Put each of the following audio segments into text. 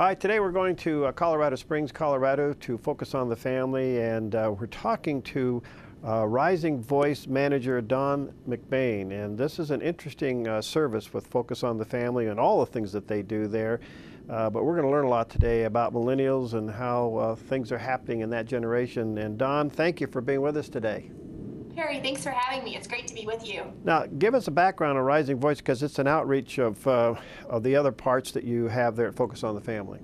All right, today we're going to Colorado Springs, Colorado to focus on the family, and we're talking to Rising Voice manager Don McBane. And this is an interesting service with Focus on the Family and all the things that they do there. But we're going to learn a lot today about millennials and how things are happening in that generation. And Don, thank you for being with us today. Perry, thanks for having me. It's great to be with you. Now, give us a background on Rising Voice, because it's an outreach of the other parts that you have there at Focus on the Family.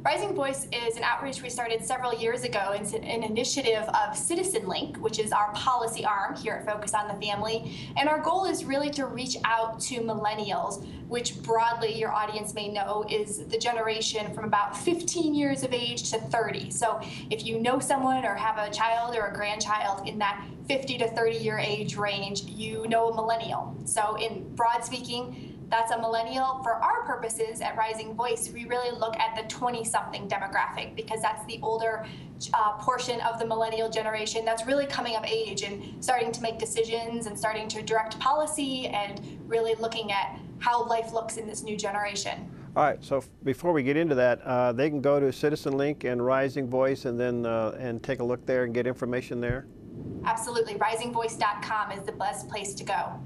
Rising Voice is an outreach we started several years ago. It's an initiative of Citizen Link, which is our policy arm here at Focus on the Family. And our goal is really to reach out to millennials, which broadly your audience may know is the generation from about 15 years of age to 30. So if you know someone or have a child or a grandchild in that 50 to 30 year age range, you know a millennial. So in broad speaking, that's a millennial. For our purposes at Rising Voice, we really look at the 20-something demographic, because that's the older portion of the millennial generation that's really coming of age and starting to make decisions and starting to direct policy and really looking at how life looks in this new generation. All right, so before we get into that, they can go to Citizen Link and Rising Voice and then and take a look there and get information there? Absolutely. risingvoice.com is the best place to go.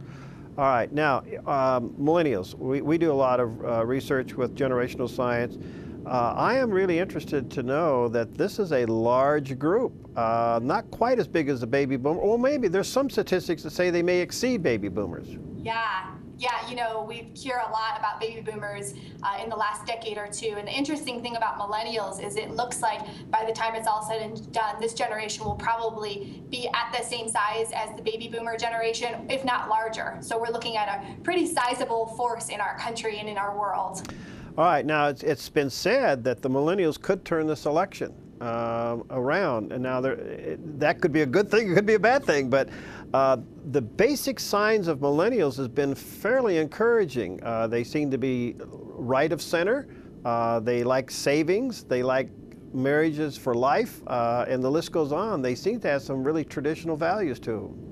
All right, now, millennials, we do a lot of research with generational science. I am really interested to know that this is a large group, not quite as big as the baby boomer, or maybe there's some statistics that say they may exceed baby boomers. Yeah, you know, we hear a lot about baby boomers in the last decade or two, and the interesting thing about millennials is it looks like by the time it's all said and done, this generation will probably be at the same size as the baby boomer generation, if not larger. So we're looking at a pretty sizable force in our country and in our world. All right, now it's been said that the millennials could turn this election around, and now that could be a good thing, it could be a bad thing, but the basic signs of millennials has been fairly encouraging. They seem to be right of center, they like savings, they like marriages for life, and the list goes on. They seem to have some really traditional values to them.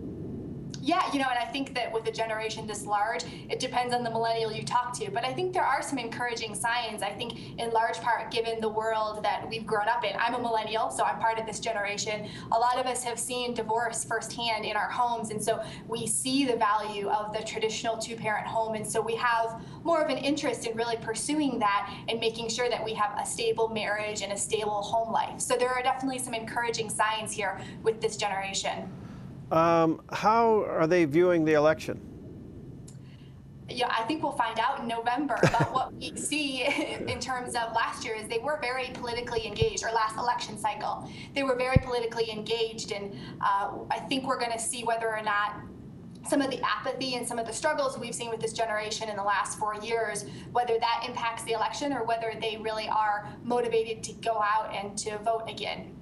Yeah, you know, and I think that with a generation this large, it depends on the millennial you talk to. But I think there are some encouraging signs. I think in large part, given the world that we've grown up in, I'm a millennial, so I'm part of this generation. A lot of us have seen divorce firsthand in our homes, and so we see the value of the traditional two-parent home, and so we have more of an interest in really pursuing that and making sure that we have a stable marriage and a stable home life. So there are definitely some encouraging signs here with this generation. How are they viewing the election? Yeah, I think we'll find out in November. But what we see in terms of last year is they were very politically engaged, or last election cycle. They were very politically engaged, and I think we're going to see whether or not some of the apathy and some of the struggles we've seen with this generation in the last 4 years, whether that impacts the election or whether they really are motivated to go out and to vote again.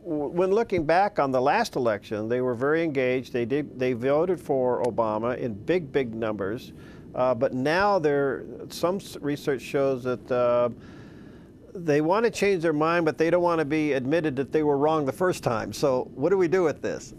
When looking back on the last election, they were very engaged. They voted for Obama in big numbers, but now some research shows that they want to change their mind, but they don't want to be admitted that they were wrong the first time. So what do we do with this?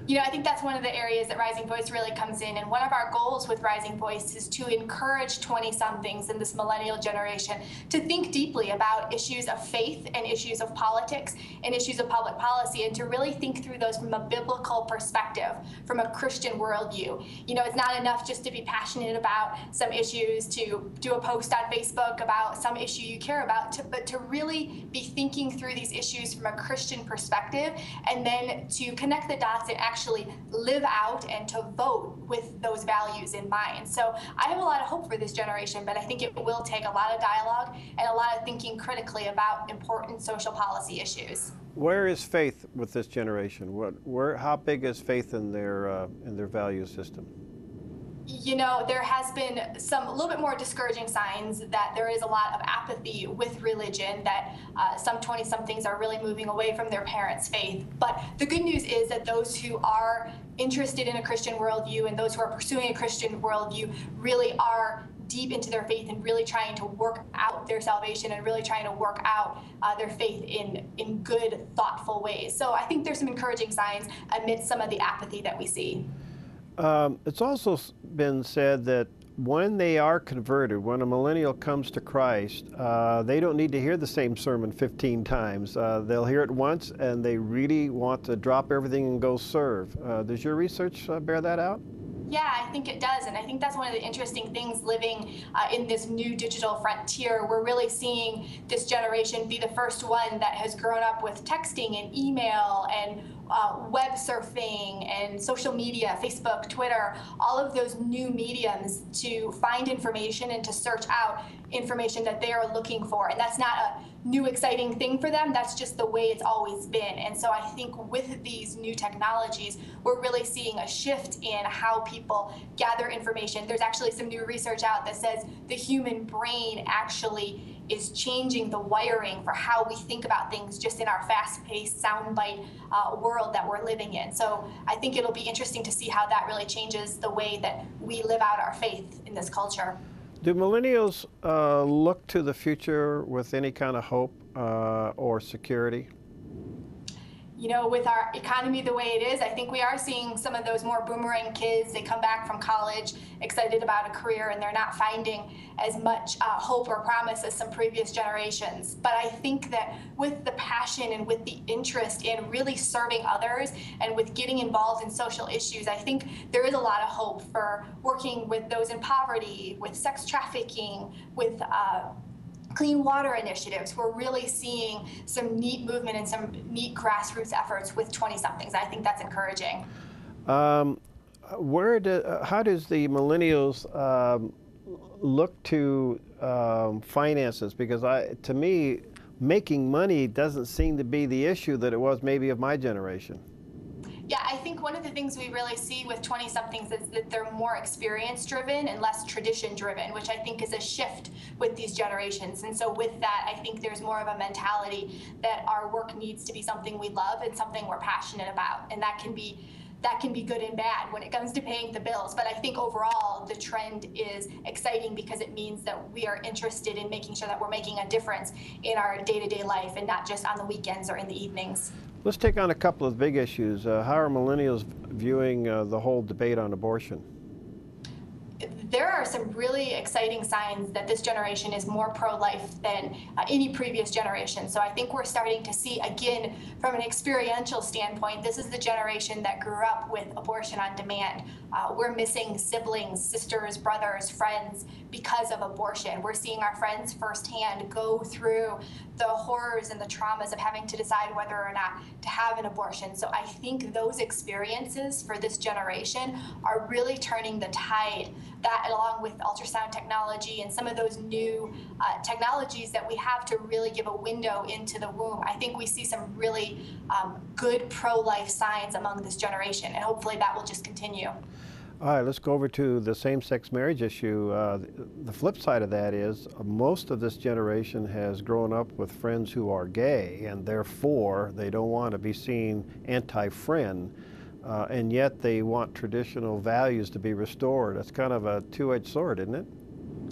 You know, I think that's one of the areas that Rising Voice really comes in, and one of our goals with Rising Voice is to encourage 20-somethings in this millennial generation to think deeply about issues of faith and issues of politics and issues of public policy, and to really think through those from a biblical perspective, from a Christian worldview. You know, it's not enough just to be passionate about some issues, to do a post on Facebook about some issue you care about, but to really be thinking through these issues from a Christian perspective, and then to connect the dots and actually live out and to vote with those values in mind. So I have a lot of hope for this generation, but I think it will take a lot of dialogue and a lot of thinking critically about important social policy issues. Where is faith with this generation? How big is faith in their value system? You know, there has been a little bit more discouraging signs that there is a lot of apathy with religion, that some 20-somethings are really moving away from their parents' faith. But the good news is that those who are interested in a Christian worldview and those who are pursuing a Christian worldview really are deep into their faith and really trying to work out their salvation and really trying to work out their faith in good, thoughtful ways. So I think there's some encouraging signs amidst some of the apathy that we see. It's also been said that when they are converted, when a millennial comes to Christ, they don't need to hear the same sermon 15 times. They'll hear it once, and they really want to drop everything and go serve. Does your research bear that out? Yeah, I think it does. And I think that's one of the interesting things living in this new digital frontier. We're really seeing this generation be the first one that has grown up with texting and email and web surfing and social media, Facebook, Twitter, all of those new mediums to find information and to search out information that they are looking for. And that's not a new exciting thing for them. That's just the way it's always been. And so I think with these new technologies, we're really seeing a shift in how people gather information. There's actually some new research out that says the human brain actually is changing the wiring for how we think about things just in our fast-paced soundbite world that we're living in. So I think it'll be interesting to see how that really changes the way that we live out our faith in this culture. Do millennials look to the future with any kind of hope or security? You know, with our economy the way it is, I think we are seeing some of those more boomerang kids. They come back from college excited about a career, and they're not finding as much hope or promise as some previous generations. But I think that with the passion and with the interest in really serving others and with getting involved in social issues, I think there is a lot of hope for working with those in poverty, with sex trafficking, with clean water initiatives. We're really seeing some neat movement and some neat grassroots efforts with 20-somethings. I think that's encouraging. How does the millennials look to finances? Because to me, making money doesn't seem to be the issue that it was maybe of my generation. Yeah, I think one of the things we really see with 20-somethings is that they're more experience-driven and less tradition-driven, which I think is a shift with these generations. And so with that, I think there's more of a mentality that our work needs to be something we love and something we're passionate about. And that can be good and bad when it comes to paying the bills. But I think overall, the trend is exciting because it means that we are interested in making sure that we're making a difference in our day-to-day life and not just on the weekends or in the evenings. Let's take on a couple of big issues. How are millennials viewing the whole debate on abortion? There are some really exciting signs that this generation is more pro-life than any previous generation. So I think we're starting to see, again, from an experiential standpoint, this is the generation that grew up with abortion on demand. We're missing siblings, sisters, brothers, friends because of abortion. We're seeing our friends firsthand go through the horrors and the traumas of having to decide whether or not to have an abortion. So I think those experiences for this generation are really turning the tide. That, along with ultrasound technology and some of those new technologies that we have to really give a window into the womb, I think we see some really good pro-life signs among this generation, and hopefully that will just continue. All right, let's go over to the same-sex marriage issue. The flip side of that is most of this generation has grown up with friends who are gay, and therefore they don't want to be seen anti-friend, and yet they want traditional values to be restored. That's kind of a two-edged sword, isn't it?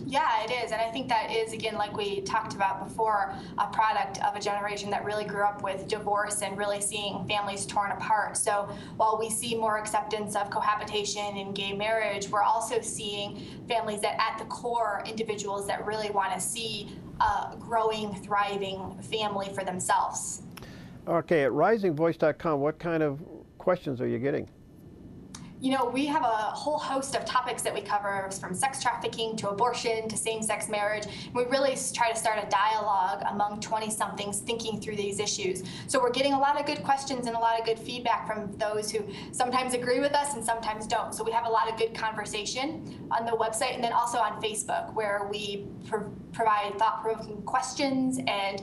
Yeah, it is. And I think that is, again, like we talked about before, a product of a generation that really grew up with divorce and really seeing families torn apart. So while we see more acceptance of cohabitation and gay marriage, we're also seeing families that at the core, individuals that really want to see a growing, thriving family for themselves. Okay, at risingvoice.com, what kind of questions are you getting? You know, we have a whole host of topics that we cover, from sex trafficking to abortion to same-sex marriage. We really try to start a dialogue among 20-somethings thinking through these issues. So we're getting a lot of good questions and a lot of good feedback from those who sometimes agree with us and sometimes don't. So we have a lot of good conversation on the website and then also on Facebook, where we provide thought-provoking questions and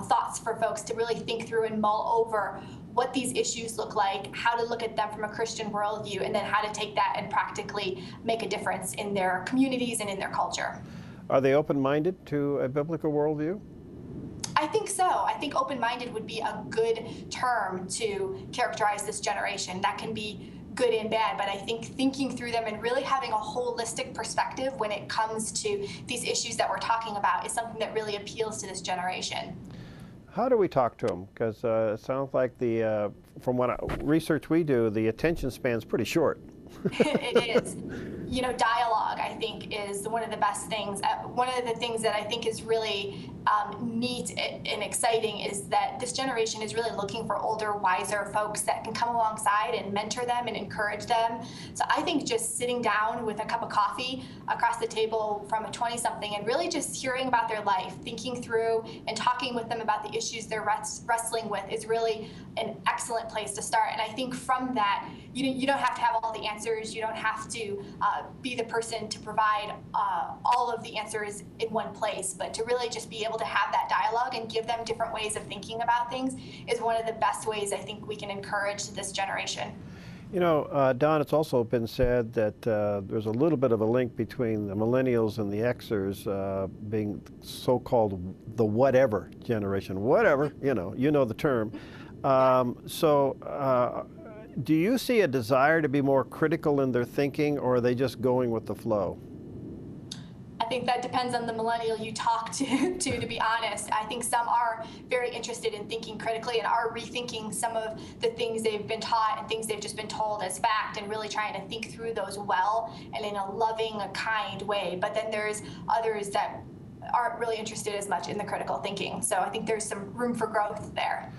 thoughts for folks to really think through and mull over what these issues look like, how to look at them from a Christian worldview, and then how to take that and practically make a difference in their communities and in their culture. Are they open-minded to a biblical worldview? I think so. I think open-minded would be a good term to characterize this generation. That can be good and bad, but I think thinking through them and really having a holistic perspective when it comes to these issues that we're talking about is something that really appeals to this generation. How do we talk to them? Because it sounds like from what research we do, the attention span's pretty short. It is. You know, dialogue. I think, is one of the best things. One of the things that I think is really neat and exciting is that this generation is really looking for older, wiser folks that can come alongside and mentor them and encourage them. So I think just sitting down with a cup of coffee across the table from a 20-something and really just hearing about their life, thinking through and talking with them about the issues they're wrestling with is really an excellent place to start. And I think from that, you don't have to have all the answers. You don't have to be the person to provide all of the answers in one place, but to really just be able to have that dialogue and give them different ways of thinking about things is one of the best ways I think we can encourage this generation. You know, Don, it's also been said that there's a little bit of a link between the millennials and the Xers being so-called the whatever generation. Whatever, you know the term. Do you see a desire to be more critical in their thinking, or are they just going with the flow? I think that depends on the millennial you talk to be honest. I think some are very interested in thinking critically and are rethinking some of the things they've been taught and things they've just been told as fact and really trying to think through those well and in a loving, a kind way. But then there's others that aren't really interested as much in the critical thinking. So I think there's some room for growth there.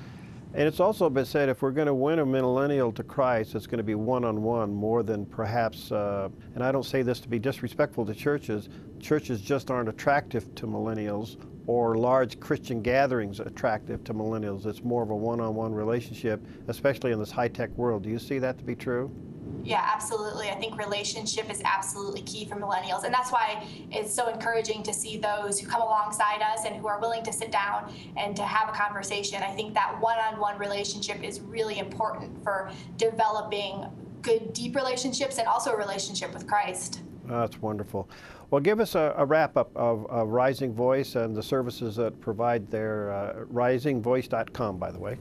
And it's also been said if we're going to win a millennial to Christ, it's going to be one-on-one more than perhaps, and I don't say this to be disrespectful to churches, churches just aren't attractive to millennials or large Christian gatherings attractive to millennials. It's more of a one-on-one relationship, especially in this high-tech world. Do you see that to be true? Yeah, absolutely. I think relationship is absolutely key for millennials. And that's why it's so encouraging to see those who come alongside us and who are willing to sit down and to have a conversation. I think that one-on-one relationship is really important for developing good, deep relationships and also a relationship with Christ. That's wonderful. Well, give us a wrap-up of Rising Voice and the services that provide there. Risingvoice.com, by the way.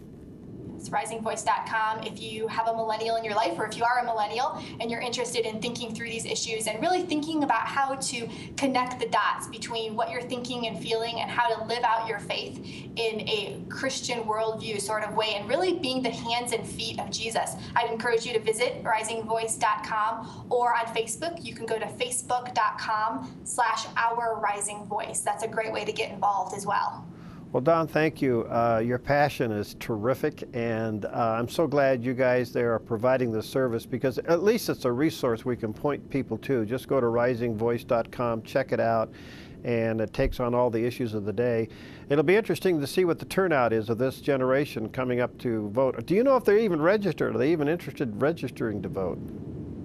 It's risingvoice.com. If you have a millennial in your life, or if you are a millennial and you're interested in thinking through these issues and really thinking about how to connect the dots between what you're thinking and feeling and how to live out your faith in a Christian worldview sort of way and really being the hands and feet of Jesus, I'd encourage you to visit risingvoice.com, or on Facebook, you can go to facebook.com/OurRisingVoice. That's a great way to get involved as well. Well, Don, thank you. Your passion is terrific, and I'm so glad you guys there are providing this service, because at least it's a resource we can point people to. Just go to risingvoice.com, check it out, and it takes on all the issues of the day. It'll be interesting to see what the turnout is of this generation coming up to vote. Do you know if they're even registered? Are they even interested in registering to vote?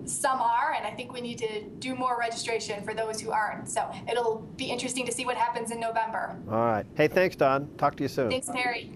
Some are, and I think we need to do more registration for those who aren't. So it'll be interesting to see what happens in November. All right. Hey, thanks, Don. Talk to you soon. Thanks, Perry.